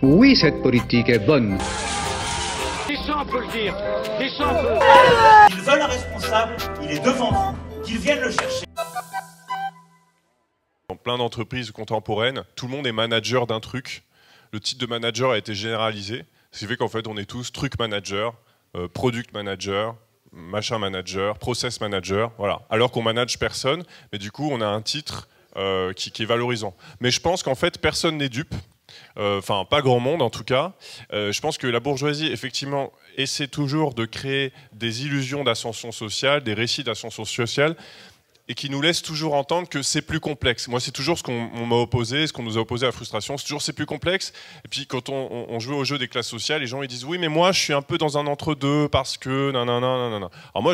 Oui, cette politique est bonne. Descends, peut le dire. Descends, peut. Ils veulent un responsable, il est devant vous, qu'ils viennent le chercher. Dans plein d'entreprises contemporaines, tout le monde est manager d'un truc. Le titre de manager a été généralisé, ce qui fait qu'en fait on est tous truc manager, product manager, machin manager, process manager, voilà. Alors qu'on manage personne, mais du coup on a un titre qui est valorisant. Mais je pense qu'en fait personne n'est dupe. Enfin, pas grand monde en tout cas. Je pense que la bourgeoisie, effectivement, essaie toujours de créer des illusions d'ascension sociale, des récits d'ascension sociale, et qui nous laisse toujours entendre que c'est plus complexe. Moi, c'est toujours ce qu'on m'a opposé, ce qu'on nous a opposé à la frustration, c'est toujours c'est plus complexe. Et puis quand on joue au jeu des classes sociales, les gens ils disent oui, mais moi je suis un peu dans un entre-deux parce que nanana. Alors moi,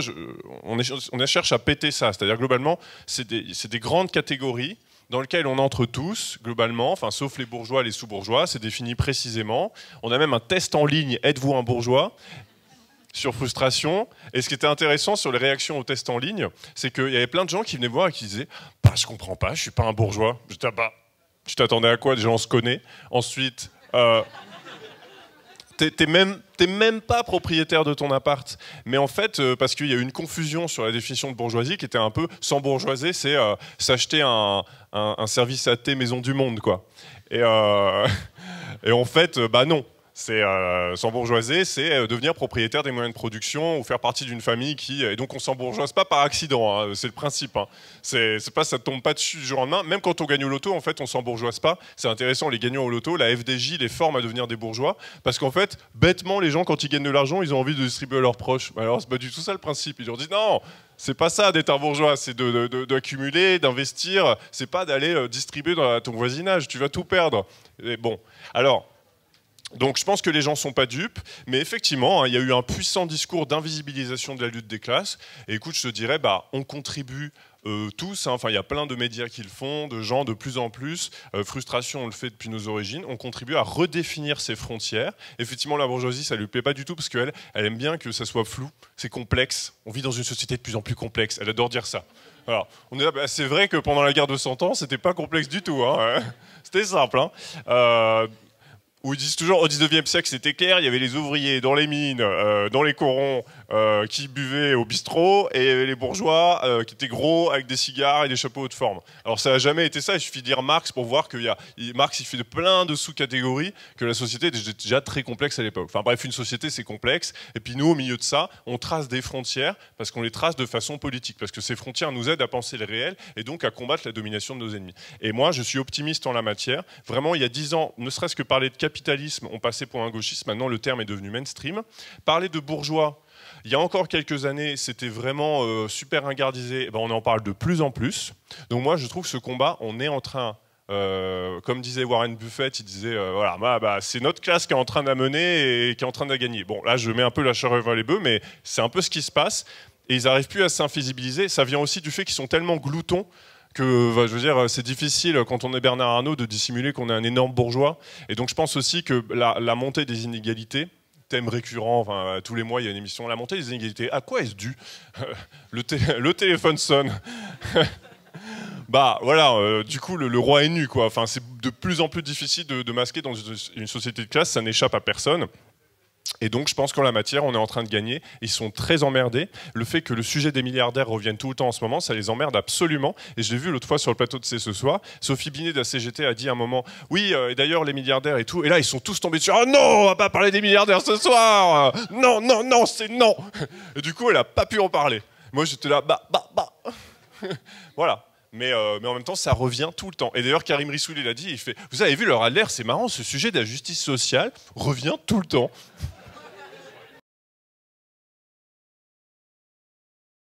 on cherche à péter ça, c'est-à-dire globalement, c'est des grandes catégories dans lesquelles on entre tous, globalement, enfin sauf les bourgeois, les sous-bourgeois, c'est défini précisément. On a même un test en ligne, êtes-vous un bourgeois ? Sur frustration. Et ce qui était intéressant sur les réactions au test en ligne, c'est qu'il y avait plein de gens qui venaient voir et qui disaient bah, je comprends pas, je suis pas un bourgeois. Je disais bah, tu t'attendais à quoi? Déjà on se connaît. Ensuite, t'es même pas propriétaire de ton appart. Mais en fait, parce qu'il y a eu une confusion sur la définition de bourgeoisie qui était un peu s'embourgeoiser, c'est s'acheter un service à thé Maison du Monde, quoi. Et en fait, bah non. C'est s'embourgeoiser, c'est devenir propriétaire des moyens de production ou faire partie d'une famille qui... Et donc on s'embourgeoise pas par accident, hein, c'est le principe. Hein. C'est pas, ça tombe pas dessus du jour au lendemain. Même quand on gagne au loto, en fait, on s'embourgeoise pas. C'est intéressant, les gagnants au loto, la FDJ les forme à devenir des bourgeois. Parce qu'en fait, bêtement, les gens, quand ils gagnent de l'argent, ils ont envie de distribuer à leurs proches. Alors c'est pas du tout ça le principe. Ils leur disent non, c'est pas ça d'être un bourgeois, c'est d'accumuler, d'investir. C'est pas d'aller distribuer dans ton voisinage, tu vas tout perdre. Et bon, alors... Donc je pense que les gens ne sont pas dupes, mais effectivement, hein, il y a eu un puissant discours d'invisibilisation de la lutte des classes. Et écoute, je te dirais, bah, on contribue tous, hein, enfin, il y a plein de médias qui le font, de gens de plus en plus. Frustration, on le fait depuis nos origines. On contribue à redéfinir ces frontières. Effectivement, la bourgeoisie, ça ne lui plaît pas du tout, parce qu'elle aime bien que ça soit flou, c'est complexe. On vit dans une société de plus en plus complexe. Elle adore dire ça. Alors, on est là, bah, c'est vrai que pendant la guerre de 100 ans, c'était pas complexe du tout. Hein. C'était simple. Hein. Où ils disent toujours au 19e siècle c'était clair, il y avait les ouvriers dans les mines, dans les corons qui buvaient au bistrot et les bourgeois qui étaient gros avec des cigares et des chapeaux haute forme. Alors ça n'a jamais été ça, il suffit de lire Marx pour voir que Marx il fait de plein de sous-catégories, que la société était déjà très complexe à l'époque. Enfin bref, une société c'est complexe et puis nous au milieu de ça, on trace des frontières parce qu'on les trace de façon politique, parce que ces frontières nous aident à penser le réel et donc à combattre la domination de nos ennemis. Et moi je suis optimiste en la matière. Vraiment il y a 10 ans, ne serait-ce que parler de capitalisme, on passait pour un gauchiste, maintenant le terme est devenu mainstream. Parler de bourgeois, il y a encore quelques années, c'était vraiment super ringardisé, ben, on en parle de plus en plus. Donc moi je trouve que ce combat, on est en train, comme disait Warren Buffett, il disait, voilà, bah, c'est notre classe qui est en train d'amener et qui est en train de gagner. Bon là je mets un peu la charrue avant les bœufs, mais c'est un peu ce qui se passe. Et ils n'arrivent plus à s'invisibiliser, ça vient aussi du fait qu'ils sont tellement gloutons que, je veux dire, c'est difficile quand on est Bernard Arnault de dissimuler qu'on est un énorme bourgeois. Et donc je pense aussi que la montée des inégalités, thème récurrent, enfin, tous les mois il y a une émission, la montée des inégalités, à quoi est-ce dû? Le téléphone sonne. Bah voilà, du coup le roi est nu, quoi. Enfin, c'est de plus en plus difficile de masquer dans une société de classe, ça n'échappe à personne. Et donc je pense qu'en la matière, on est en train de gagner. Ils sont très emmerdés. Le fait que le sujet des milliardaires revienne tout le temps en ce moment, ça les emmerde absolument. Et je l'ai vu l'autre fois sur le plateau de C'est ce soir. Sophie Binet de la CGT a dit à un moment, oui, et d'ailleurs les milliardaires et tout. Et là, ils sont tous tombés dessus. Oh non, on va pas parler des milliardaires ce soir. Non, non, non, c'est non. Et du coup, elle a pas pu en parler. Moi, j'étais là, bah. Voilà. Mais en même temps, ça revient tout le temps. Et d'ailleurs, Karim Rissouli l'a dit, il fait, vous avez vu leur alerte, c'est marrant, ce sujet de la justice sociale revient tout le temps.